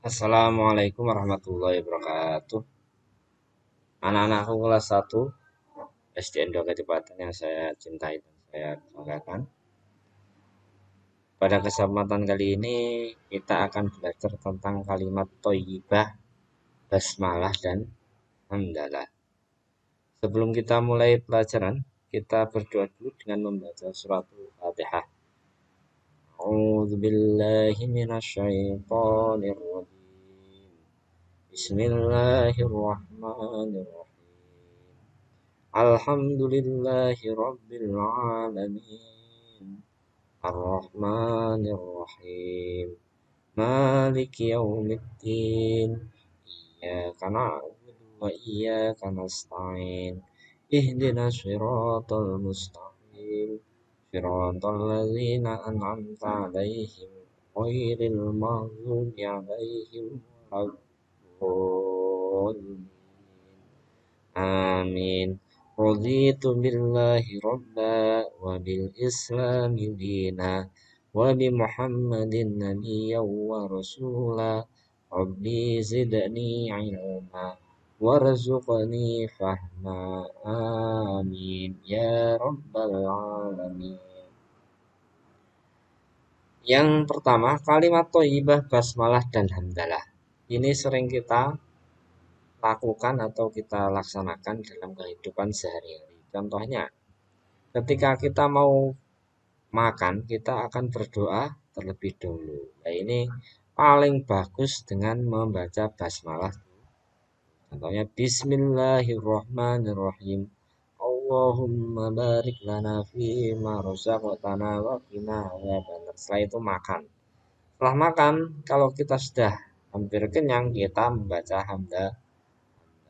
Assalamualaikum warahmatullahi wabarakatuh. Anak-anakku kelas 1 SDN 2 Ketipatan yang saya cintai dan saya banggakan. Pada kesempatan kali ini kita akan belajar tentang kalimat thayyibah, basmalah dan hamdalah. Sebelum kita mulai pelajaran, kita berdoa dulu dengan membaca surat Al-Fatihah. A'udzu billahi minasyaitonir rajim. Bismillahirrahmanirrahim. Alhamdulillahi Rabbil Alamin. Ar-Rahmanir-Rahim. Maliki Yaumiddin. Iyyaka na'budu wa iyyaka nasta'in. Ihdinas siratal mustaqim. Siratal ladzina an'amta 'alaihim ghairil maghdubi 'alaihim waladdallin. Amin. Raditu billahi rabba wa bil islami dina wa bi Muhammadin nabiyyan wa rasula. Rabbi zidni ilma warzuqni fahma. Amin ya rabbal alamin. Yang pertama, kalimat thayyibah, basmalah dan hamdalah. Ini sering kita lakukan atau kita laksanakan dalam kehidupan sehari-hari. Contohnya, ketika kita mau makan, kita akan berdoa terlebih dahulu. Nah, ini paling bagus dengan membaca basmalah. Contohnya, Bismillahirrahmanirrahim. Allahumma barik lana fi ma razaqtana wa qina adzabannar. Setelah itu makan. Setelah makan, kalau kita sudah hampir kenyang, kita membaca hamdalah.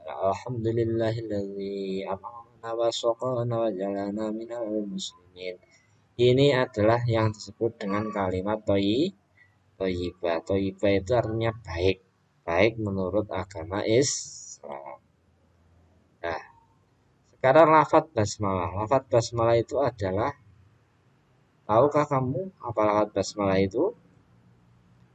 Alhamdulillahilladzi at'amana wa saqana wa jalana minal muslimin. Ini adalah yang disebut dengan kalimat thayyibah. Thayyibah itu artinya baik. Baik menurut agama Islam. Nah, sekarang lafadz basmalah. Lafadz basmalah itu adalah, tahukah kamu apa lafadz basmalah itu?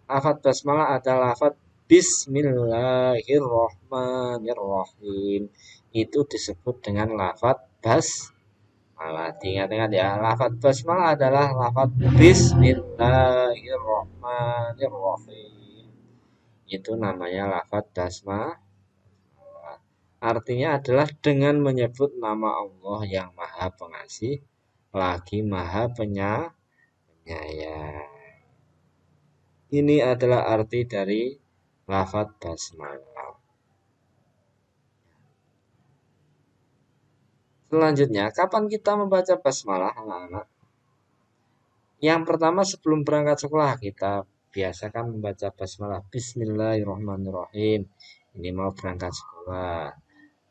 Lafadz basmalah adalah lafadz Bismillahirrahmanirrahim. Itu disebut dengan lafadz basmalah. Ingat-ingat ya, lafadz basmalah adalah lafadz Bismillahirrahmanirrahim. Itu namanya lafadz basmalah. Artinya adalah dengan menyebut nama Allah yang Maha Pengasih lagi Maha Penyayang. Ini adalah arti dari lafadz basmalah. Selanjutnya, kapan kita membaca basmalah, anak-anak? Yang pertama, sebelum berangkat sekolah, kita biasakan membaca basmalah. Bismillahirrahmanirrahim. Ini mau berangkat sekolah.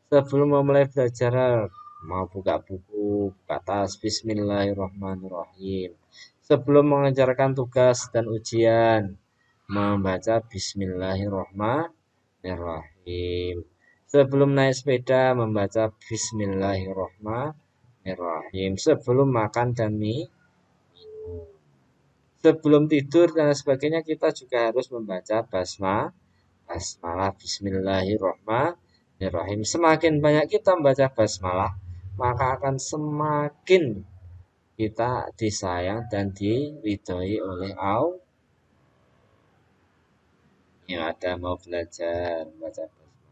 Sebelum memulai belajar, mau buka buku, buka tas, Bismillahirrahmanirrahim. Sebelum mengerjakan tugas dan ujian, membaca Bismillahirrahmanirrahim. Sebelum naik sepeda, membaca Bismillahirrahmanirrahim. Sebelum makan dan minum. Sebelum tidur dan sebagainya, kita juga harus membaca basmalah Bismillahirrahmanirrahim. Semakin banyak kita membaca basmalah, maka akan semakin kita disayang dan diridhoi oleh Allah. Yang ada mau belajar membaca basmalah.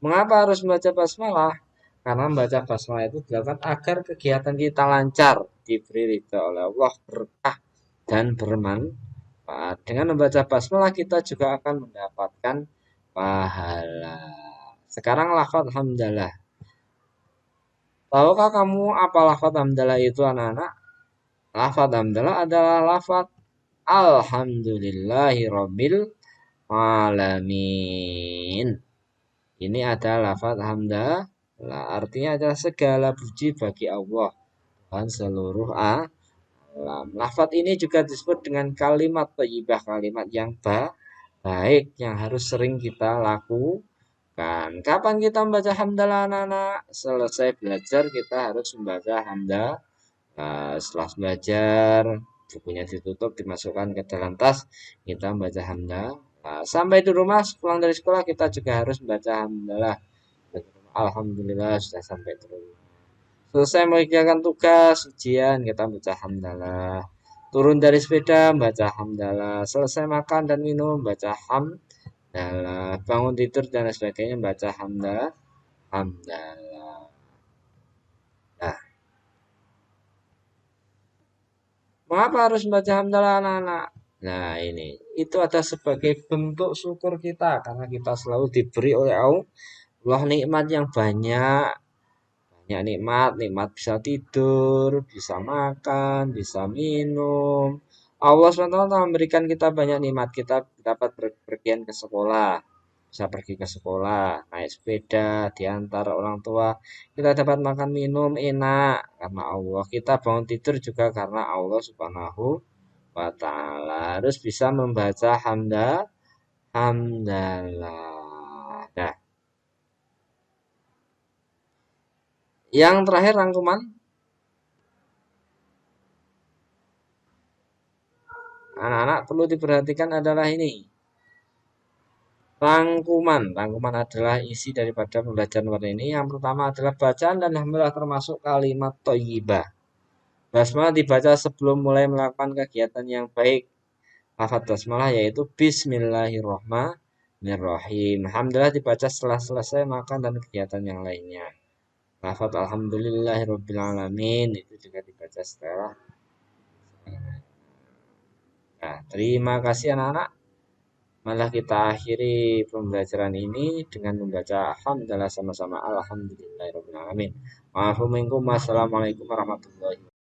Mengapa harus membaca basmalah? Karena membaca basmalah itu dilakukan agar kegiatan kita lancar, diberi ridha oleh Allah, berkah dan bermanfaat. Dengan membaca basmalah kita juga akan mendapatkan pahala. Sekarang lafadz hamdalah. Tahukah kamu apa lafadz hamdalah itu, anak-anak? Lafadz hamdalah adalah lafadz Alhamdulillahi Rabbil Alamin. Ini adalah lafadz hamdalah. Artinya adalah segala puji bagi Allah, Tuhan seluruh alam. Lafadz ini juga disebut dengan kalimat thayyibah, kalimat yang baik yang harus sering kita lakukan. Kapan kita membaca hamdalah, anak-anak? Selesai belajar kita harus membaca hamdalah. Setelah belajar, bukunya ditutup, dimasukkan ke dalam tas, kita membaca hamdalah. Nah, sampai di rumah pulang dari sekolah kita juga harus membaca hamdalah. Alhamdulillah sudah sampai di rumah. Selesai mengerjakan tugas, ujian, kita baca hamdalah. Turun dari sepeda, baca hamdalah. Selesai makan dan minum, baca hamdalah. Bangun tidur dan lain sebagainya, baca hamdalah. Hamdalah. Nah, mengapa harus membaca hamdalah anak-anak? Nah, ini. Itu ada sebagai bentuk syukur kita. Karena kita selalu diberi oleh Allah nikmat yang banyak. Banyak nikmat, nikmat bisa tidur, bisa makan, bisa minum. Allah SWT memberikan kita banyak nikmat. Kita dapat berpergian ke sekolah, bisa pergi ke sekolah, naik sepeda, diantar orang tua. Kita dapat makan minum enak karena Allah. Kita bangun tidur juga karena Allah Subhanahu wa Ta'ala. Harus bisa membaca hamdalah. Nah, yang terakhir rangkuman anak-anak perlu diperhatikan adalah ini. Rangkuman. Rangkuman adalah isi daripada pembelajaran hari ini. Yang pertama adalah bacaan dan alhamdulillah termasuk kalimat thayyibah. Basmalah dibaca sebelum mulai melakukan kegiatan yang baik. Lafaz basmalah yaitu Bismillahirrahmanirrahim. Alhamdulillah dibaca setelah selesai makan dan kegiatan yang lainnya. Lafaz Alhamdulillahirrabbilalamin itu juga dibaca setelah. Nah, terima kasih anak-anak. Malah kita akhiri pembelajaran ini dengan membaca alhamdulillah sama-sama alhamdulillahirabbil alamin. Assalamualaikum warahmatullahi wabarakatuh.